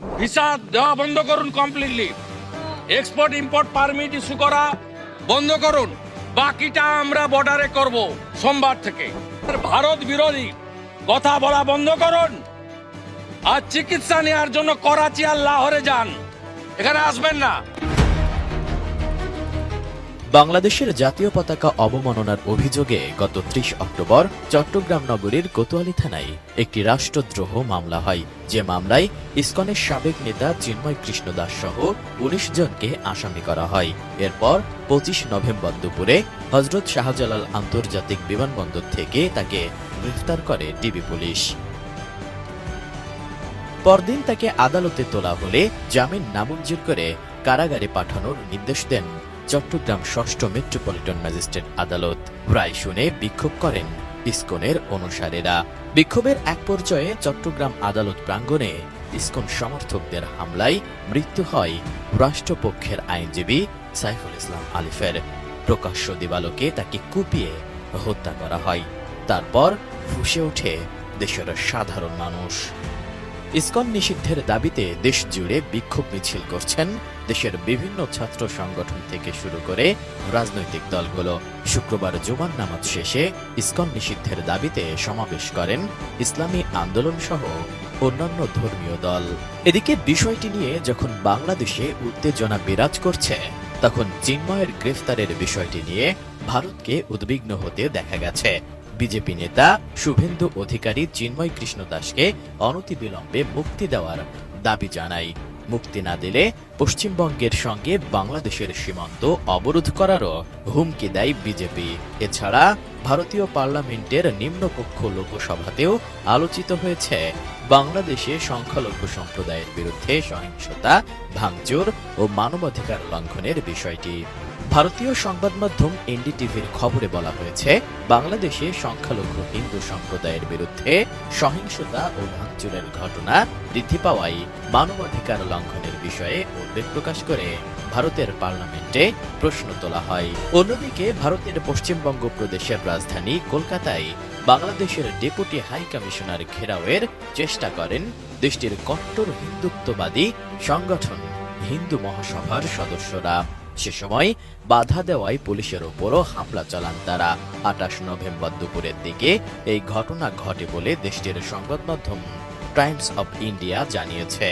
Visa দেওয়া বন্ধ করুন completely. Export import permit issue করা বন্ধ করুন। বাকিটা আমরা বর্ডারে করব সোমবার থেকে। ভারত বিরোধী কথা বলা বন্ধ করুন। আর চিকিৎসা নেওয়ার জন্য করাচি আর লাহোরে যান, এখানে আসবেন না। বাংলাদেশের জাতীয় পতাকা অবমাননার অভিযোগে গত ৩০ অক্টোবর চট্টগ্রাম নগরীর কোতোয়ালি থানায় একটি রাষ্ট্রদ্রোহ মামলা হয়, যে মামলায় ইসকনের সাবেক নেতা চিন্ময় কৃষ্ণ দাস সহ ১৯ জনকে আসামি করা হয়। এরপর ২৫ নভেম্বর দুপুরে হযরত শাহজালাল আন্তর্জাতিক বিমানবন্দর থেকে তাকে গ্রেফতার করে ডিবি পুলিশ। পরদিন তাকে আদালতে তোলা হলে জামিন নামঞ্জুর করে কারাগারে পাঠানোর নির্দেশ দেন চট্টগ্রাম ৬ষ্ঠ মেট্রোপলিটন ম্যাজিস্ট্রেট আদালত। রায় শুনে বিক্ষোভ করেন ইসকনের অনুসারীরা। বিক্ষোভের এক পর্যায়ে চট্টগ্রাম আদালত প্রাঙ্গণে ইসকন সমর্থকদের হামলায় মৃত্যু হয় রাষ্ট্রপক্ষের আইনজীবী সাইফুল ইসলাম আলিফের। প্রকাশ্য দিবালোকে তাকে কুপিয়ে হত্যা করা হয়। তারপর ফুঁসে ওঠে দেশের সাধারণ মানুষ। ইসকন নিষিদ্ধের দাবিতে দেশ জুড়ে বিক্ষোভ মিছিল করছেন দেশের বিভিন্ন ছাত্র সংগঠন থেকে শুরু করে রাজনৈতিক দলগুলো। শুক্রবার জুমার নামাজ শেষে ইসকন নিষিদ্ধের দাবিতে সমাবেশ করেন ইসলামী আন্দোলন সহ অন্যান্য ধর্মীয় দল। এদিকে বিষয়টি নিয়ে যখন বাংলাদেশে উত্তেজনা বিরাজ করছে, তখন চিন্ময়ের গ্রেফতারের বিষয়টি নিয়ে ভারতকে উদ্বিগ্ন হতে দেখা গেছে। বিজেপি নেতা শুভেন্দু অধিকারী চিন্ময় কৃষ্ণ দাসকে অনতিবিলম্বে মুক্তি দেওয়ার দাবি জানায়। মুক্তি না দিলে পশ্চিমবঙ্গের সঙ্গে বাংলাদেশের সীমান্ত অবরোধ করারও হুমকি দেয় বিজেপি। এছাড়া ভারতীয় পার্লামেন্টের নিম্নকক্ষ লোকসভাতেও আলোচিত হয়েছে বাংলাদেশে সংখ্যালঘু সম্প্রদায়ের বিরুদ্ধে সহিংসতা, ভাঙচুর ও মানবাধিকার লঙ্ঘনের বিষয়টি। ভারতীয় সংবাদ মাধ্যম এনডিটিভির খবরে বলা হয়েছে, বাংলাদেশে সংখ্যালঘু হিন্দু সম্প্রদায়ের বিরুদ্ধে সহিংসতা ও ভাঙচুরের ঘটনা বৃদ্ধি পাওয়ায় মানবাধিকার লঙ্ঘনের বিষয়ে উদ্বেগ প্রকাশ করে ভারতের পার্লামেন্টে প্রশ্ন তোলা হয়। অন্যদিকে ভারতের পশ্চিমবঙ্গ প্রদেশের রাজধানী কলকাতায় বাংলাদেশের ডেপুটি হাই কমিশনার ঘেরাওয়ের চেষ্টা করেন দেশটির কট্টর হিন্দুত্ববাদী সংগঠন হিন্দু মহাসভার সদস্যরা। সে সময় বাধা দেওয়ায় পুলিশের ওপরও হামলা চালান তারা। ২৮ নভেম্বর দুপুরের দিকে এই ঘটনা ঘটে বলে দেশটির সংবাদ মাধ্যম টাইমস অব ইন্ডিয়া জানিয়েছে।